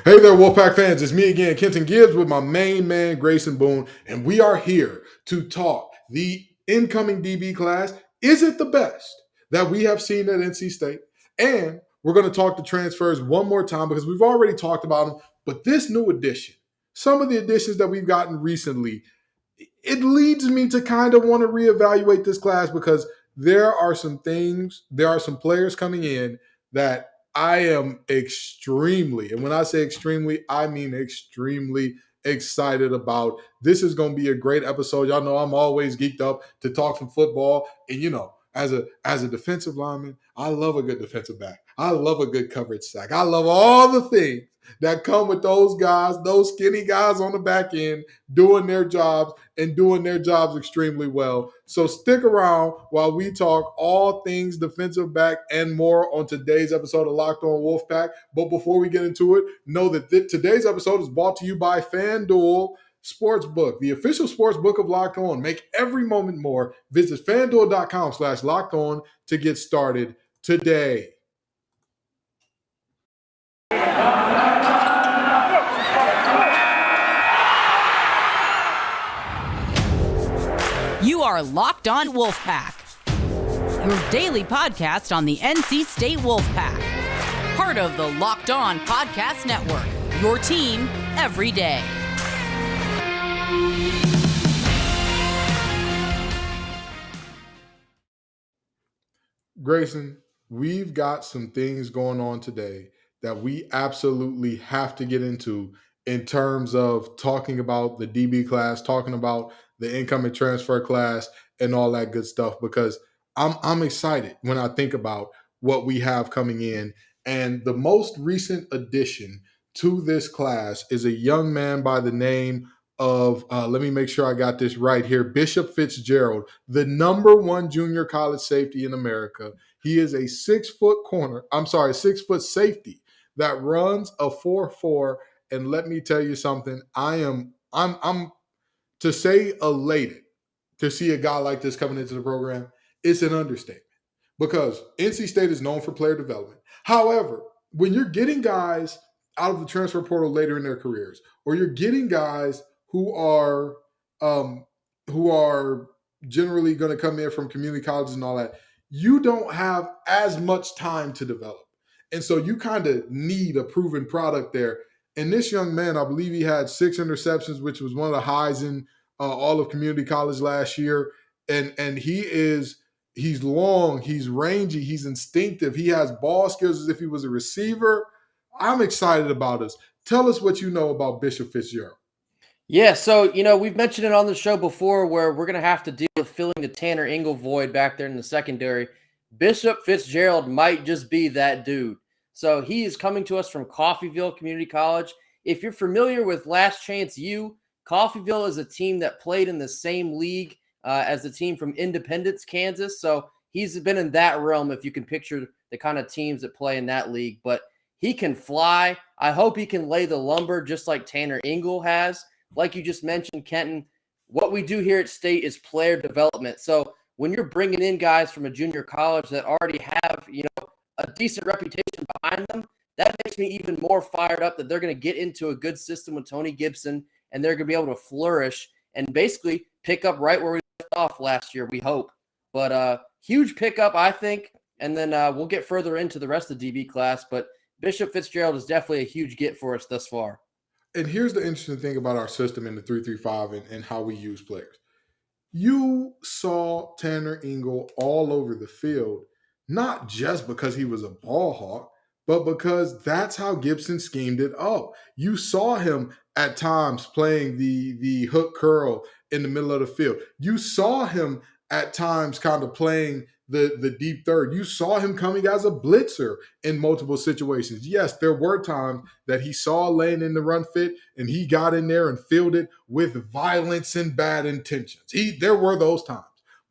Hey there, Wolfpack fans. It's me again, Kenton Gibbs, with my main man, Grayson Boone, and we are here to talk the incoming DB class. Is it the best that we have seen at NC State? And we're going to talk the transfers one more time because we've already talked about them. But this new addition, some of the additions that we've gotten recently, it leads me to kind of want to reevaluate this class because there are some players coming in that I am extremely, and when I say extremely, I mean extremely excited about. This is going to be a great episode. Y'all know I'm always geeked up to talk some football, and as a defensive lineman, I love a good defensive back. I love a good coverage sack. I love all the things that come with those guys, those skinny guys on the back end doing their jobs and doing their jobs extremely well. So stick around while we talk all things defensive back and more on today's episode of Locked On Wolfpack. But before we get into it, know that today's episode is brought to you by FanDuel Sportsbook, the official sportsbook of Locked On. Make every moment more. Visit FanDuel.com/Locked On to get started today. You are Locked On Wolfpack, your daily podcast on the NC State Wolfpack. Part of the Locked On Podcast Network, your team every day. Grayson, we've got some things going on today that we absolutely have to get into in terms of talking about the DB class, talking about the incoming transfer class, and all that good stuff. Because I'm excited when I think about what we have coming in. And the most recent addition to this class is a young man by the name of, let me make sure I got this right here, Bishop Fitzgerald, the number one junior college safety in America. He is a 6 foot safety that runs a 4.4. And let me tell you something, I'm to say elated to see a guy like this coming into the program. It's an understatement because NC State is known for player development. However, when you're getting guys out of the transfer portal later in their careers, or you're getting guys who are generally going to come in from community colleges and all that, you don't have as much time to develop. And so you kind of need a proven product there. And this young man, I believe he had 6 interceptions, which was one of the highs in all of community college last year. And he's long, he's rangy, he's instinctive. He has ball skills as if he was a receiver. I'm excited about this. Tell us what you know about Bishop Fitzgerald. Yeah, so, we've mentioned it on the show before where we're going to have to deal with filling the Tanner Ingle void back there in the secondary. Bishop Fitzgerald might just be that dude. So he is coming to us from Coffeyville Community College. If you're familiar with Last Chance U, Coffeyville is a team that played in the same league as the team from Independence, Kansas. So he's been in that realm if you can picture the kind of teams that play in that league. But he can fly. I hope he can lay the lumber just like Tanner Ingle has. Like you just mentioned, Kenton, what we do here at State is player development. So when you're bringing in guys from a junior college that already have, a decent reputation behind them, that makes me even more fired up that they're going to get into a good system with Tony Gibson and they're going to be able to flourish and basically pick up right where we left off last year, we hope. But huge pickup, I think, and then we'll get further into the rest of the DB class. But Bishop Fitzgerald is definitely a huge get for us thus far. And here's the interesting thing about our system in the 3-3-5 and how we use players. You saw Tanner Ingle all over the field, not just because he was a ball hawk, but because that's how Gibson schemed it up. You saw him at times playing the hook curl in the middle of the field. You saw him at times kind of playing the deep third. You saw him coming as a blitzer in multiple situations. Yes, there were times that he saw a lane in the run fit and he got in there and filled it with violence and bad intentions. There were those times.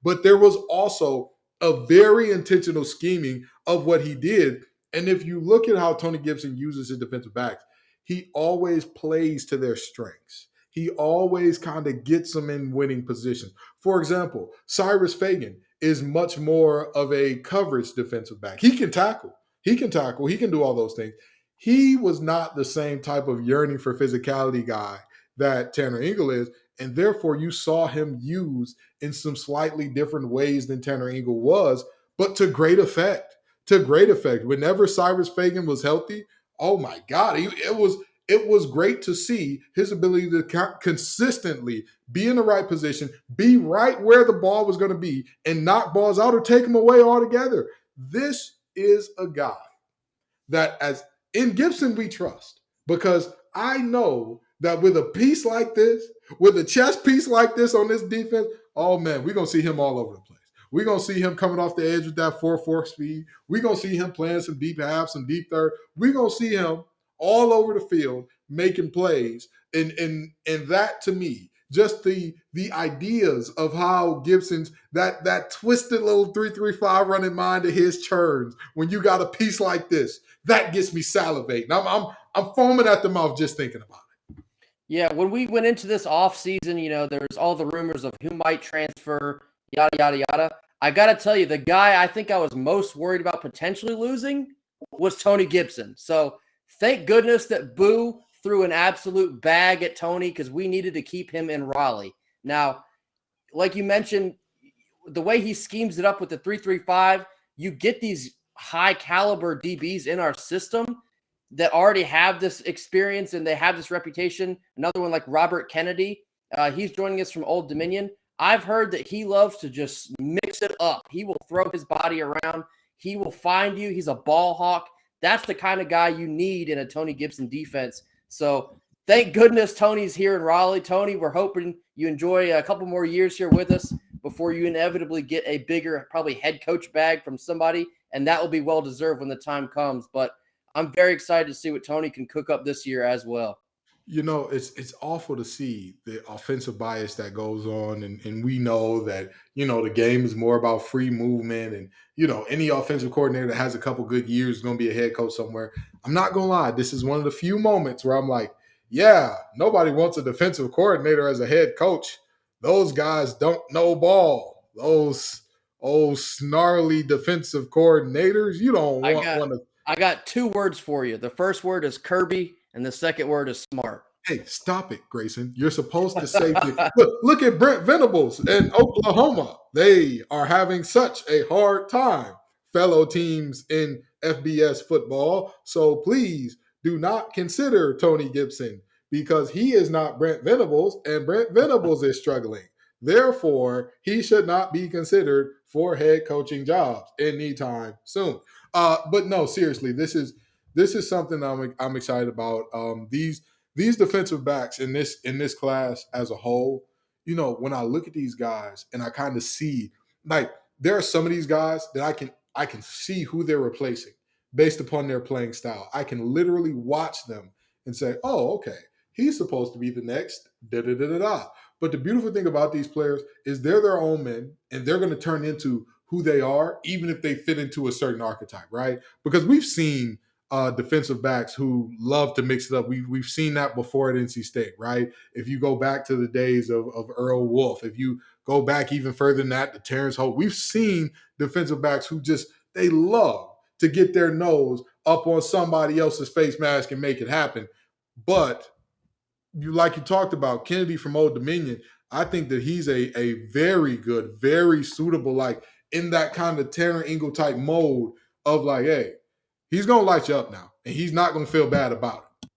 But there was also a very intentional scheming of what he did. And if you look at how Tony Gibson uses his defensive backs, he always plays to their strengths. He always kind of gets them in winning positions. For example, Cyrus Fagan is much more of a coverage defensive back. He can tackle. He can do all those things. he was not the same type of yearning for physicality guy that Tanner Ingle is. And therefore, you saw him used in some slightly different ways than Tanner Ingle was, but to great effect. To great effect. Whenever Cyrus Fagan was healthy, oh my God, it was great to see his ability to consistently be in the right position, be right where the ball was going to be, and knock balls out or take them away altogether. This is a guy that, as in Gibson, we trust, because I know that with a piece like this, with a chess piece like this on this defense, oh man, we're going to see him all over the place. We're going to see him coming off the edge with that 4-4 speed. We're going to see him playing some deep half, some deep third. We're going to see him all over the field making plays. And that, to me, just the ideas of how Gibson's that twisted little 3-3-5 running mind of his churns when you got a piece like this, that gets me salivating. I'm foaming at the mouth just thinking about it. Yeah, when we went into this offseason, there's all the rumors of who might transfer, yada, yada, yada. I got to tell you, the guy I think I was most worried about potentially losing was Tony Gibson. So thank goodness that Boo threw an absolute bag at Tony, because we needed to keep him in Raleigh. Now, like you mentioned, the way he schemes it up with the 3-3-5, you get these high caliber DBs in our system that already have this experience and they have this reputation. Another one like Robert Kennedy, he's joining us from Old Dominion. I've heard that he loves to just mix it up. He will throw his body around. He will find you. He's a ball hawk. That's the kind of guy you need in a Tony Gibson defense. So thank goodness Tony's here in Raleigh. Tony, we're hoping you enjoy a couple more years here with us before you inevitably get a bigger, probably head coach bag from somebody, and that will be well-deserved when the time comes. But I'm very excited to see what Tony can cook up this year as well. It's awful to see the offensive bias that goes on, and we know that the game is more about free movement, and any offensive coordinator that has a couple good years is going to be a head coach somewhere. I'm not going to lie, this is one of the few moments where I'm like, yeah, nobody wants a defensive coordinator as a head coach. Those guys don't know ball. Those old snarly defensive coordinators, you don't want to. I got 2 words for you. The first word is Kirby, and the second word is smart. Hey, stop it, Grayson. You're supposed to say, look at Brent Venables in Oklahoma. They are having such a hard time, fellow teams in FBS football. So please do not consider Tony Gibson, because he is not Brent Venables, and Brent Venables is struggling. Therefore, he should not be considered for head coaching jobs anytime soon. But no, seriously, this is something I'm excited about. These defensive backs in this class as a whole, when I look at these guys and I kind of see, like, there are some of these guys that I can see who they're replacing based upon their playing style. I can literally watch them and say, oh, okay, he's supposed to be the next da-da-da-da-da. But the beautiful thing about these players is they're their own men, and they're going to turn into who they are, even if they fit into a certain archetype, right? Because we've seen defensive backs who love to mix it up. We've seen that before at NC State, right? If you go back to the days of Earl Wolf, if you go back even further than that to Terrence Holt, we've seen defensive backs who they love to get their nose up on somebody else's face mask and make it happen. But like you talked about, Kennedy from Old Dominion, I think that he's a very good, very suitable, like in that kind of Tanner Ingle type mode of like, hey, he's going to light you up now, and he's not going to feel bad about it.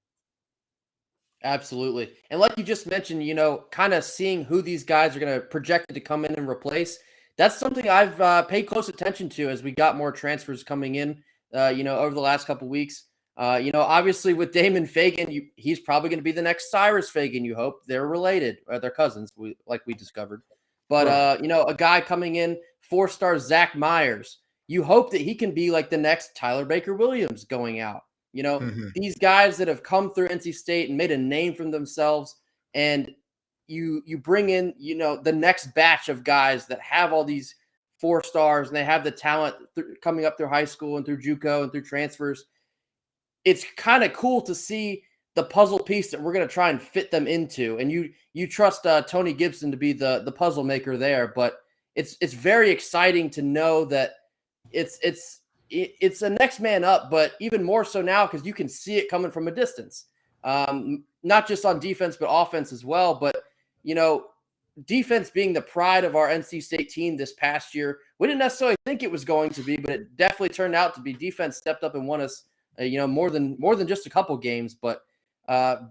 Absolutely. And like you just mentioned, kind of seeing who these guys are going to project to come in and replace, that's something I've paid close attention to as we got more transfers coming in, over the last couple of weeks. Obviously with Damon Fagan, he's probably going to be the next Cyrus Fagan, you hope. They're related. They're cousins, like we discovered. But, right. A guy coming in, 4-star Zach Myers, you hope that he can be like the next Tyler Baker-Williams going out. These guys that have come through NC State and made a name for themselves, and you bring in, the next batch of guys that have all these 4 stars and they have the talent coming up through high school and through JUCO and through transfers. It's kind of cool to see the puzzle piece that we're going to try and fit them into. And you trust Tony Gibson to be the puzzle maker there, but it's very exciting to know that it's it's a next man up, but even more so now because you can see it coming from a distance. Not just on defense, but offense as well. But, defense being the pride of our NC State team this past year, we didn't necessarily think it was going to be, but it definitely turned out to be. Defense stepped up and won us, more than just a couple games. But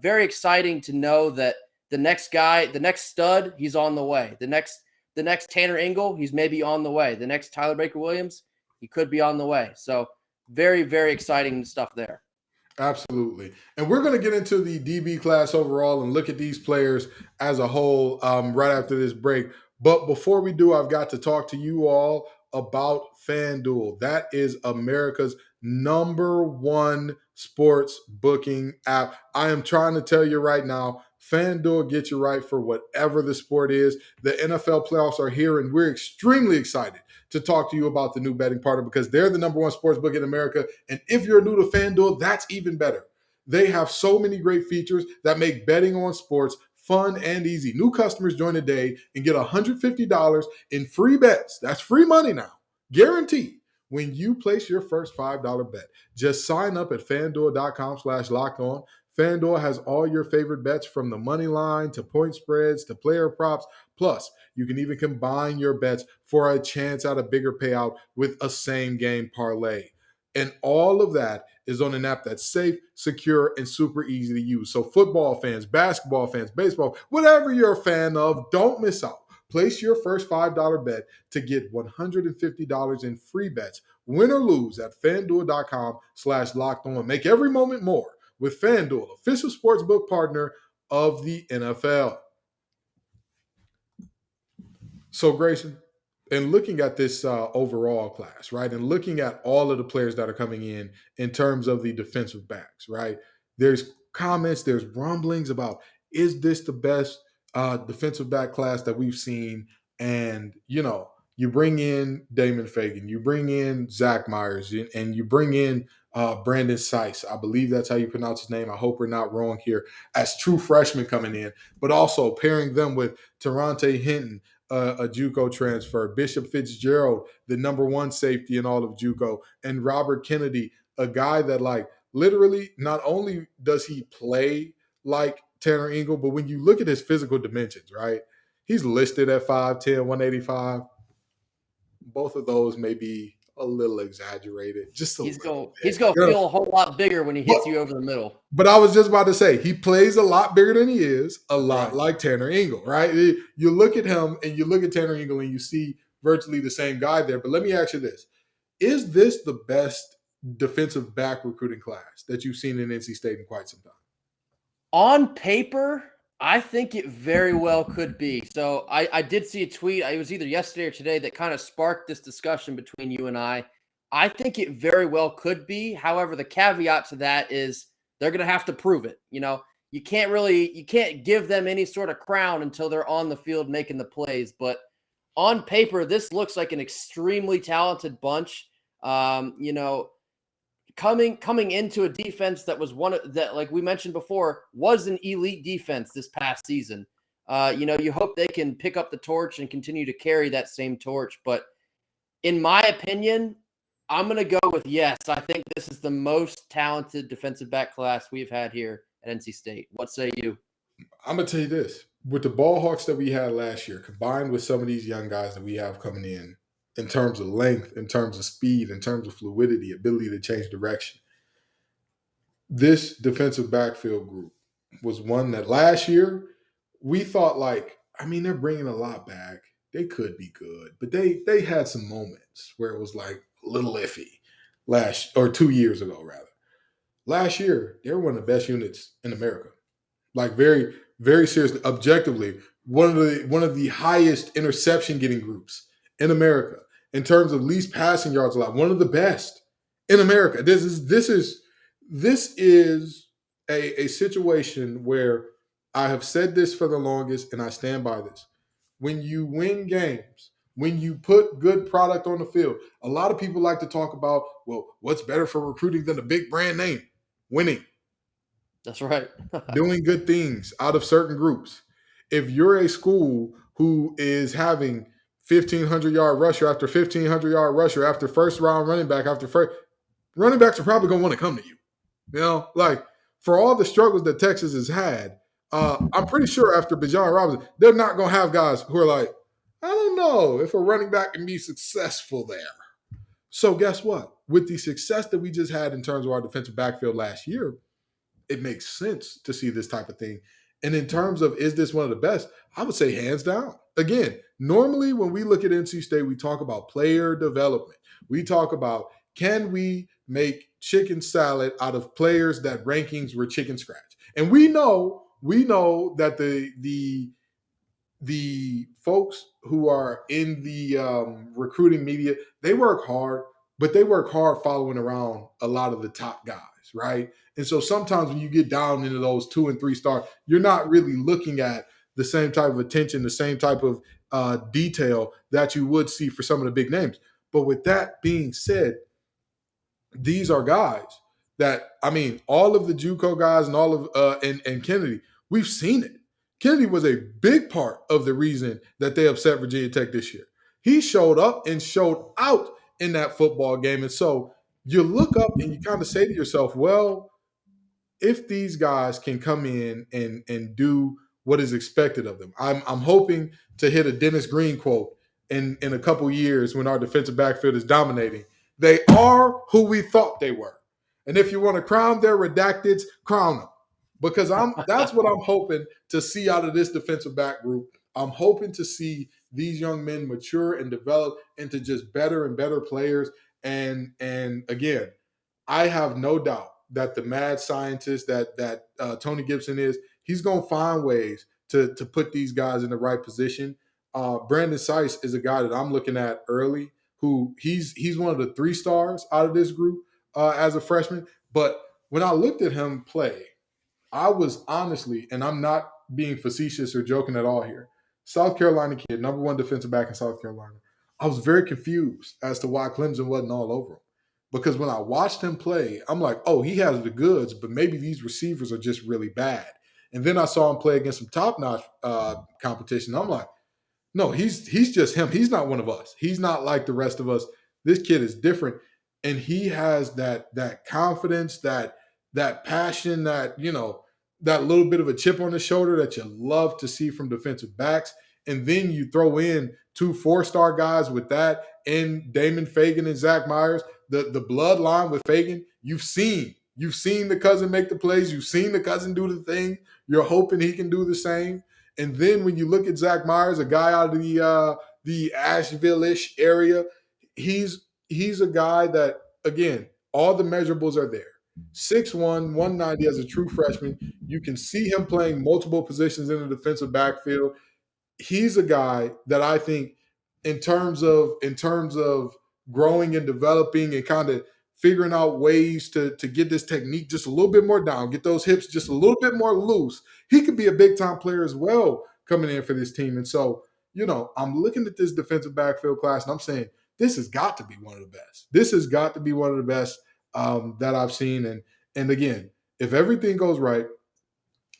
very exciting to know that the next guy, the next stud, he's on the way. The next Tanner Ingle, he's maybe on the way. The next Tyler Baker Williams, he could be on the way. So very, very exciting stuff there. Absolutely. And we're going to get into the DB class overall and look at these players as a whole right after this break. But before we do, I've got to talk to you all about FanDuel. That is America's #1 sports booking app. I am trying to tell you right now, FanDuel gets you right for whatever the sport is. The NFL playoffs are here, and we're extremely excited to talk to you about the new betting partner because they're the #1 sports book in America. And if you're new to FanDuel, that's even better. They have so many great features that make betting on sports fun and easy. New customers join today and get $150 in free bets. That's free money now, guaranteed, when you place your first $5 bet. Just sign up at FanDuel.com/lockedon. FanDuel has all your favorite bets from the money line to point spreads to player props. Plus, you can even combine your bets for a chance at a bigger payout with a same game parlay. And all of that is on an app that's safe, secure, and super easy to use. So football fans, basketball fans, baseball, whatever you're a fan of, don't miss out. Place your first $5 bet to get $150 in free bets, win or lose, at FanDuel.com/lockedon. Make every moment more with FanDuel, official sportsbook partner of the NFL. So, Grayson, and looking at this overall class, right, and looking at all of the players that are coming in terms of the defensive backs, right, there's comments, there's rumblings about, is this the best defensive back class that we've seen? And, you bring in Damon Fagan, you bring in Zach Myers, and you bring in Brandon Seiss. I believe that's how you pronounce his name. I hope we're not wrong here, as true freshmen coming in, but also pairing them with Terrante Hinton, a JUCO transfer, Bishop Fitzgerald, the #1 safety in all of JUCO, and Robert Kennedy, a guy that literally not only does he play like Tanner Ingle, but when you look at his physical dimensions, right, he's listed at 5'10", 185. Both of those may be a little exaggerated. Just he's going to feel a whole lot bigger when he hits you over the middle. But I was just about to say, he plays a lot bigger than he is, a lot like Tanner Ingle, right? You look at him and you look at Tanner Ingle and you see virtually the same guy there. But let me ask you this. Is this the best defensive back recruiting class that you've seen in NC State in quite some time? On paper, I think it very well could be. So I did see a tweet, it was either yesterday or today, that kind of sparked this discussion between you and I. I think it very well could be. However, the caveat to that is they're going to have to prove it. You can't give them any sort of crown until they're on the field making the plays. But on paper, this looks like an extremely talented bunch. Coming into a defense that was like we mentioned before, was an elite defense this past season. You hope they can pick up the torch and continue to carry that same torch. But in my opinion, I'm going to go with yes. I think this is the most talented defensive back class we've had here at NC State. What say you? I'm going to tell you this. With the ball hawks that we had last year, combined with some of these young guys that we have coming in terms of length, in terms of speed, in terms of fluidity, ability to change direction, this defensive backfield group was one that last year we thought they're bringing a lot back. They could be good, but they had some moments where it was a little iffy 2 years ago, rather. Last year, they were one of the best units in America. Very, very seriously, objectively, one of the highest interception getting groups in America in terms of least passing yards allowed, one of the best in America. This is a situation where I have said this for the longest, and I stand by this. When you win games, when you put good product on the field, a lot of people like to talk about, well, what's better for recruiting than a big brand name? Winning. That's right. Doing good things out of certain groups. If you're a school who is having 1,500-yard rusher after 1,500-yard rusher after first-round running back after first. Running backs are probably going to want to come to you. You know, like for all the struggles that Texas has had, I'm pretty sure after Bijan Robinson, they're not going to have guys who are like, I don't know if a running back can be successful there. So guess what? With the success that we just had in terms of our defensive backfield last year, it makes sense to see this type of thing. And in terms of is this one of the best, I would say hands down. Again, normally when we look at NC State, we talk about player development. We talk about can we make chicken salad out of players that rankings were chicken scratch. And we know that the folks who are in the recruiting media, they work hard, but they work hard following around a lot of the top guys, right? And so sometimes when you get down into those 2 and 3 stars, you're not really looking at the same type of attention, the same type of detail that you would see for some of the big names. But with that being said, these are guys that, I mean, all of the JUCO guys and all of and Kennedy, we've seen it. Kennedy was a big part of the reason that they upset Virginia Tech this year. He showed up and showed out in that football game. And so you look up and you kind of say to yourself, well, if these guys can come in and do what is expected of them, I'm hoping to hit a Dennis Green quote in a couple years when our defensive backfield is dominating. They are who we thought they were. And if you want to crown their redacteds, crown them. Because that's what I'm hoping to see out of this defensive back group. I'm hoping to see these young men mature and develop into just better and better players. And again, I have no doubt that the mad scientist that Tony Gibson is, he's going to find ways to put these guys in the right position. Brandon Seiss is a guy that I'm looking at early, who he's one of the 3 stars out of this group as a freshman. But when I looked at him play, I was honestly, and I'm not being facetious or joking at all here, South Carolina kid, number 1 defensive back in South Carolina. I was very confused as to why Clemson wasn't all over him. Because when I watched him play, I'm like, oh, he has the goods, but maybe these receivers are just really bad. And then I saw him play against some top-notch competition. I'm like, no, he's just him. He's not one of us. He's not like the rest of us. This kid is different. And he has that confidence, that passion, that little bit of a chip on the shoulder that you love to see from defensive backs. And then you throw in 2 4-star guys with that, and Damon Fagan and Zach Myers. The bloodline with Fagan, you've seen the cousin make the plays. You've seen the cousin do the thing. You're hoping he can do the same. And then when you look at Zach Myers, a guy out of the Asheville-ish area, he's a guy that, again, all the measurables are there. 6'1", 190 as a true freshman. You can see him playing multiple positions in the defensive backfield. He's a guy that I think in terms of growing and developing and kind of figuring out ways to get this technique just a little bit more down, get those hips just a little bit more loose, he could be a big-time player as well coming in for this team. And so, I'm looking at this defensive backfield class, and I'm saying this has got to be one of the best. This has got to be one of the best that I've seen. And again, if everything goes right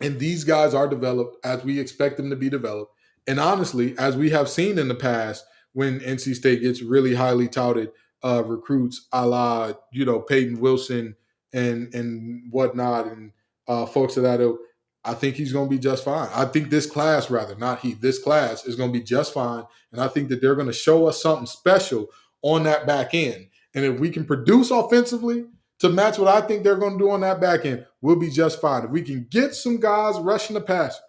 and these guys are developed as we expect them to be developed, and honestly, as we have seen in the past, when NC State gets really highly touted recruits a la, Peyton Wilson and whatnot, and folks of that ilk, I think he's going to be just fine. I think this class is going to be just fine. And I think that they're going to show us something special on that back end. And if we can produce offensively to match what I think they're going to do on that back end, we'll be just fine. If we can get some guys rushing the passer,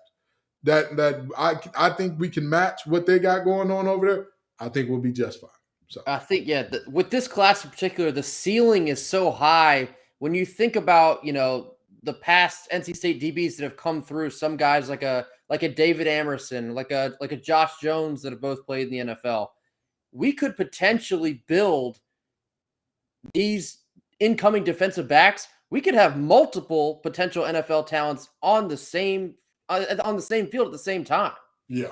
that I think we can match what they got going on over there, I think we'll be just fine. So I think, with this class in particular, the ceiling is so high. When you think about, the past NC State DBs that have come through, some guys like a David Amerson, like a Josh Jones that have both played in the NFL, we could potentially build these incoming defensive backs. We could have multiple potential NFL talents on the same field at the same time. Yeah.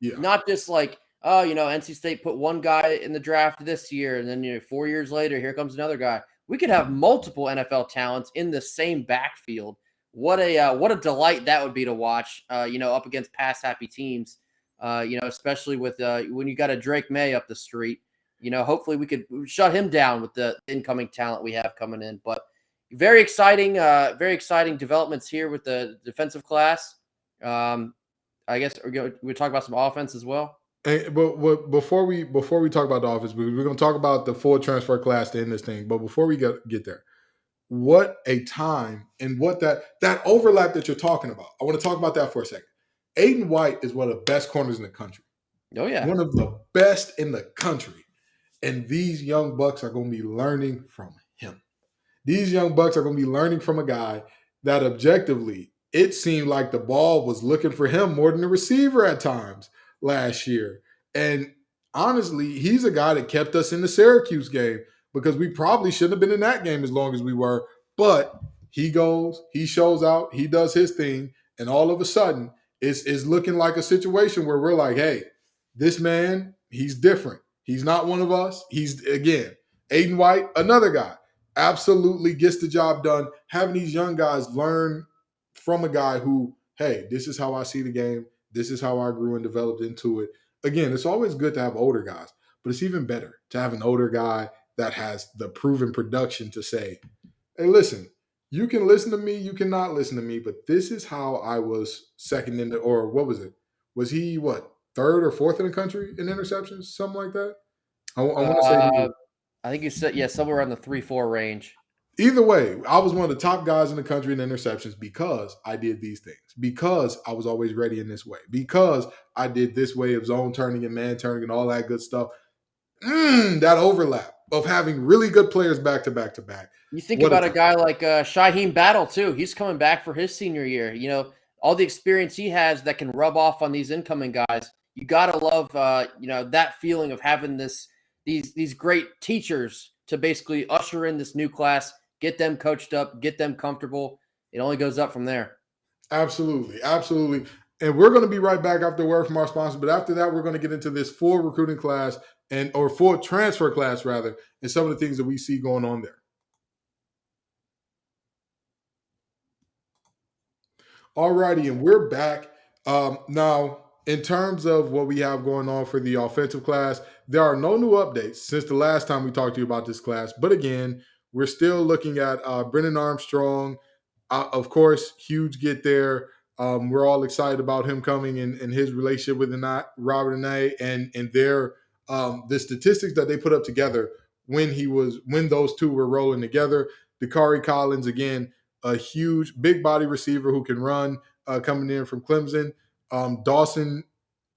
Not just like, NC State put one guy in the draft this year, and then 4 years later, here comes another guy. We could have multiple NFL talents in the same backfield. What a delight that would be to watch, up against pass happy teams. especially with when you got a Drake May up the street. Hopefully we could shut him down with the incoming talent we have coming in. But very exciting developments here with the defensive class. I guess we talk about some offense as well. But before we talk about the offense, we're going to talk about the full transfer class to end this thing. But before we get there, what a time and what that overlap that you're talking about. I want to talk about that for a second. Aiden White is one of the best corners in the country. Oh yeah, one of the best in the country, and these young bucks are going to be learning from him. These young bucks are going to be learning from a guy that objectively it seemed like the ball was looking for him more than the receiver at times last year. And honestly, he's a guy that kept us in the Syracuse game because we probably shouldn't have been in that game as long as we were. But he goes, he shows out, he does his thing, and all of a sudden it's looking like a situation where we're like, hey, this man, he's different. He's not one of us. He's, again, Aiden White, another guy, absolutely gets the job done. Having these young guys learn from a guy who, hey, this is how I see the game. This is how I grew and developed into it. Again, it's always good to have older guys, but it's even better to have an older guy that has the proven production to say, hey, listen, you can listen to me, you cannot listen to me, but this is how I was second in the, or what was it? Was he, third or fourth in the country in interceptions? Something like that? I want to say I think you said, somewhere around the 3-4 range. Either way, I was one of the top guys in the country in interceptions because I did these things, because I was always ready in this way, because I did this way of zone turning and man turning and all that good stuff. That overlap of having really good players back to back to back. You think about a guy like Shaheem Battle, too. He's coming back for his senior year. All the experience he has that can rub off on these incoming guys. You got to love, that feeling of having these great teachers to basically usher in this new class, get them coached up, get them comfortable. It only goes up from there. Absolutely. Absolutely. And we're going to be right back after a word from our sponsor. But after that, we're going to get into this full recruiting class or full transfer class, rather, and some of the things that we see going on there. All righty. And we're back. Now, in terms of what we have going on for the offensive class, there are no new updates since the last time we talked to you about this class. But again, we're still looking at Brennan Armstrong. Of course, huge get there. We're all excited about him coming and his relationship with Robert and their the statistics that they put up together when those two were rolling together. Dakari Collins, again, a huge big body receiver who can run, coming in from Clemson. Dawson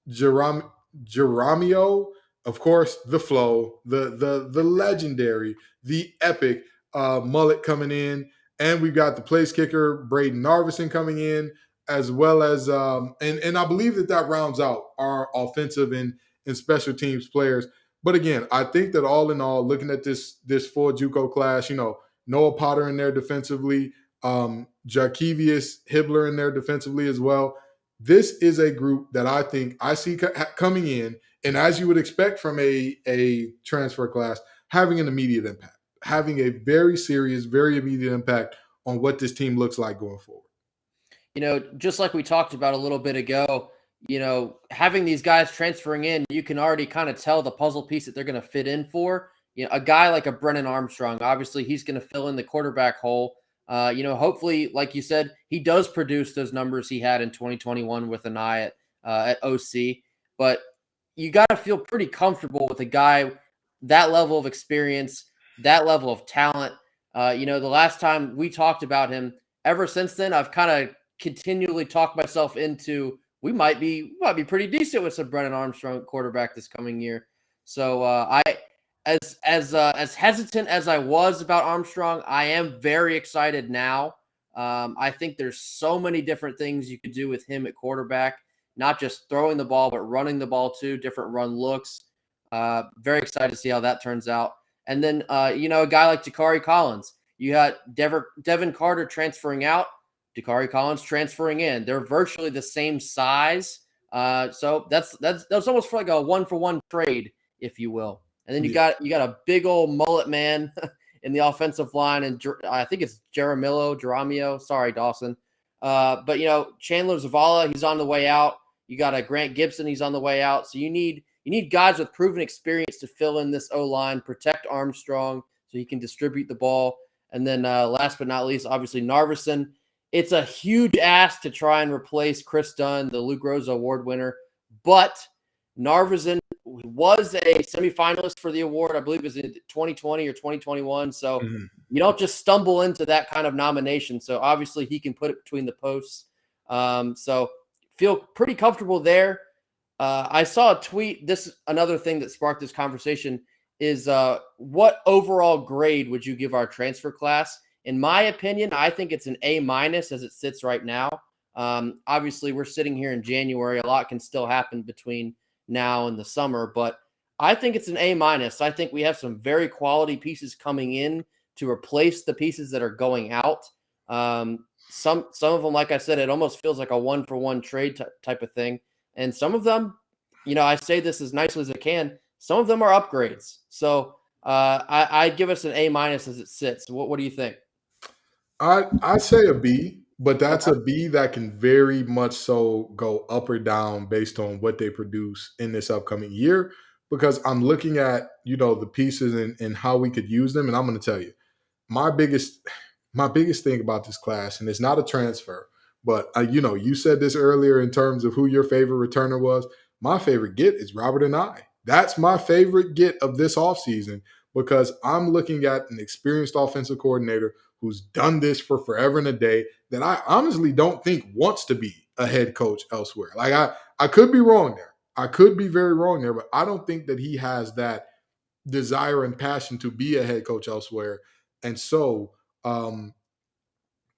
Geramio, of course, the flow, the legendary, the epic mullet coming in. And we've got the place kicker, Braden Narvison, coming in, as well as and I believe that rounds out our offensive and special teams players. But again, I think that all in all, looking at this full JUCO class, Noah Potter in there defensively, Jarkevius Hibbler in there defensively as well. This is a group that I think I see coming in, and as you would expect from a transfer class, having an immediate impact, having a very serious, very immediate impact on what this team looks like going forward. Just like we talked about a little bit ago, having these guys transferring in, you can already kind of tell the puzzle piece that they're going to fit in for. A guy like a Brennan Armstrong, obviously he's going to fill in the quarterback hole. Hopefully, like you said, he does produce those numbers he had in 2021 with an eye at OC. But you got to feel pretty comfortable with a guy that level of experience, that level of talent. The last time we talked about him, ever since then, I've kind of continually talked myself into we might be pretty decent with some Brennan Armstrong quarterback this coming year. So as hesitant as I was about Armstrong, I am very excited now. I think there's so many different things you could do with him at quarterback, not just throwing the ball, but running the ball too, different run looks. Very excited to see how that turns out. And then, a guy like Dakari Collins. You got Devin Carter transferring out, Dakari Collins transferring in. They're virtually the same size. So that's almost like a 1-for-1 trade, if you will. And then you got a big old mullet man in the offensive line, and I think it's Geramio. Sorry, Dawson. But Chandler Zavala, he's on the way out. You got a Grant Gibson. He's on the way out. So you need guys with proven experience to fill in this O-line, protect Armstrong so he can distribute the ball. And then last but not least, obviously Narveson. It's a huge ask to try and replace Chris Dunn, the Luke Rosa Award winner. But Narveson was a semifinalist for the award. I believe it was in 2020 or 2021. So you don't just stumble into that kind of nomination. So obviously he can put it between the posts. So feel pretty comfortable there. I saw a tweet. This is another thing that sparked this conversation is what overall grade would you give our transfer class? In my opinion, I think it's an A- as it sits right now. Obviously, we're sitting here in January. A lot can still happen between now and the summer, but I think it's an A-. I think we have some very quality pieces coming in to replace the pieces that are going out. Some of them, like I said, it almost feels like a one-for-one trade type of thing. And some of them, I say this as nicely as I can, some of them are upgrades. So I give us an A- as it sits. What do you think? I say a B, but that's a B that can very much so go up or down based on what they produce in this upcoming year. Because I'm looking at the pieces and how we could use them, and I'm going to tell you my biggest thing about this class, and it's not a transfer, but you said this earlier in terms of who your favorite returner was. My favorite get is Robert and I. That's my favorite get of this offseason because I'm looking at an experienced offensive coordinator who's done this for forever and a day that I honestly don't think wants to be a head coach elsewhere. Like I could be wrong there. I could be very wrong there, but I don't think that he has that desire and passion to be a head coach elsewhere. And so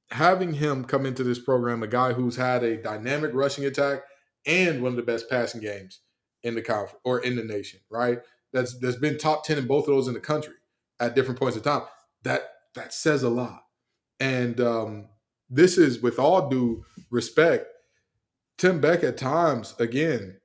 having him come into this program, a guy who's had a dynamic rushing attack and one of the best passing games in the conference or in the nation, right? That's been top 10 in both of those in the country at different points in time. That says a lot. And this is, with all due respect, Tim Beck at times, again,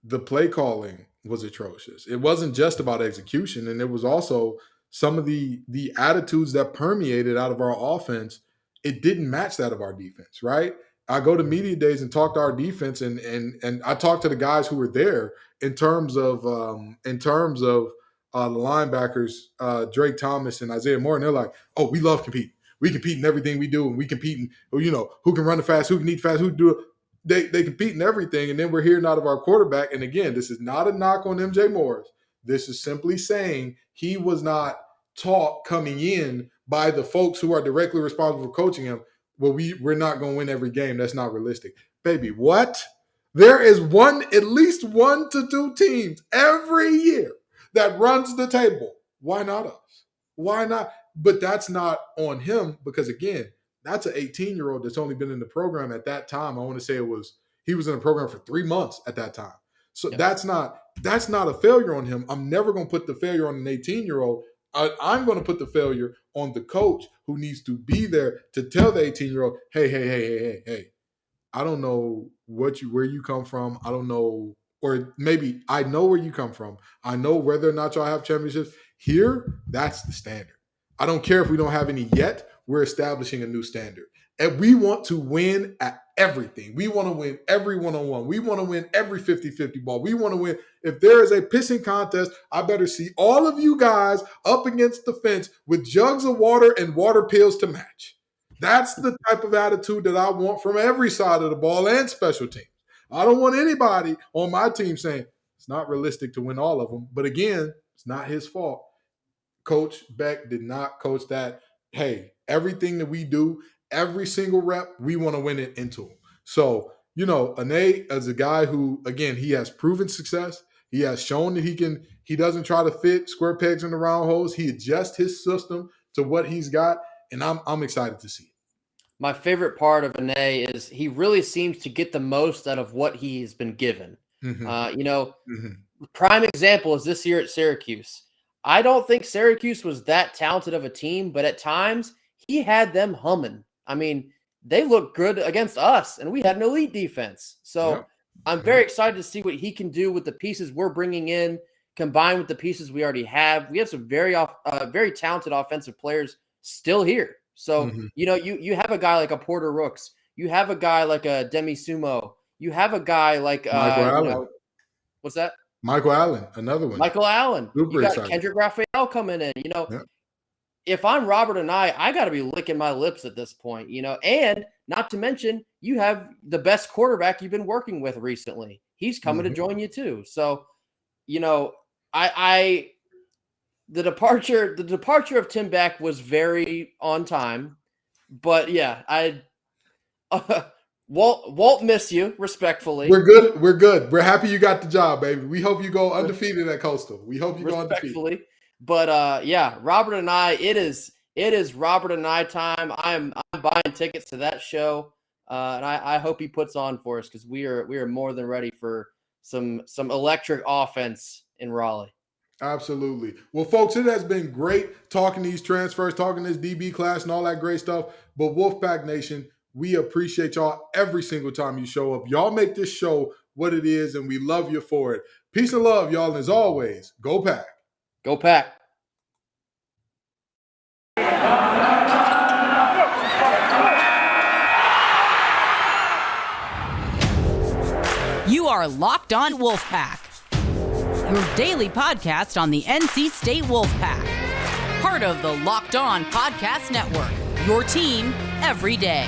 the play calling was atrocious. It wasn't just about execution, and it was also some of the attitudes that permeated out of our offense. It didn't match that of our defense, right? I go to media days and talk to our defense, and I talk to the guys who were there in terms of the linebackers, Drake Thomas and Isaiah Moore, and they're like, "Oh, we love competing. We compete in everything we do, and we compete in who can run the fast, who can eat fast, who can do it." They compete in everything, and then we're hearing out of our quarterback. And again, this is not a knock on MJ Morris. This is simply saying he was not taught coming in by the folks who are directly responsible for coaching him. Well, we're not going to win every game. That's not realistic. Baby, what? There is at least 1 to 2 teams every year that runs the table. Why not us? Why not? But that's not on him because, again, that's an 18-year-old that's only been in the program at that time. I want to say he was in the program for 3 months at that time. So that's not a failure on him. I'm never going to put the failure on an 18-year-old. I'm going to put the failure on the coach who needs to be there to tell the 18-year-old, hey, I don't know where you come from. I don't know, or maybe I know where you come from. I know whether or not y'all have championships. Here, that's the standard. I don't care if we don't have any yet. We're establishing a new standard. And we want to win at everything. We want to win every one-on-one. We want to win every 50-50 ball. We want to win. If there is a pissing contest, I better see all of you guys up against the fence with jugs of water and water pills to match. That's the type of attitude that I want from every side of the ball and special teams. I don't want anybody on my team saying it's not realistic to win all of them. But again, it's not his fault. Coach Beck did not coach that. Hey, everything that we do, every single rep, we want to win it into him. So, Ane is a guy who, again, he has proven success. He has shown that he doesn't try to fit square pegs in the round holes. He adjusts his system to what he's got, and I'm excited to see it. My favorite part of Ane is he really seems to get the most out of what he's been given. Prime example is this year at Syracuse. I don't think Syracuse was that talented of a team, but at times he had them humming. I mean, they looked good against us, and we had an elite defense. So I'm very excited to see what he can do with the pieces we're bringing in, combined with the pieces we already have. We have some very talented offensive players still here. So, you have a guy like a Porter Rooks. You have a guy like a Demi Sumo. you have a guy like Michael Allen. What's that? Michael Allen, another one. Michael Allen. Super You got excited. Kendrick Raphael coming in. Yeah. If I'm Robert and I got to be licking my lips at this point, and not to mention you have the best quarterback you've been working with recently. He's coming to join you too. So, the departure of Tim Beck was very on time, but yeah, Walt miss you respectfully. We're good. We're happy you got the job, baby. We hope you go undefeated at Coastal. We hope you go undefeated. But Robert and I, it is Robert and I time. I'm buying tickets to that show, and I hope he puts on for us because we are more than ready for some electric offense in Raleigh. Absolutely. Well, folks, it has been great talking these transfers, talking this DB class and all that great stuff. But Wolfpack Nation, we appreciate y'all every single time you show up. Y'all make this show what it is, and we love you for it. Peace and love, y'all. And as always, go Pack. Go Pack. You are Locked On Wolfpack, your daily podcast on the NC State Wolfpack. Part of the Locked On Podcast Network, your team every day.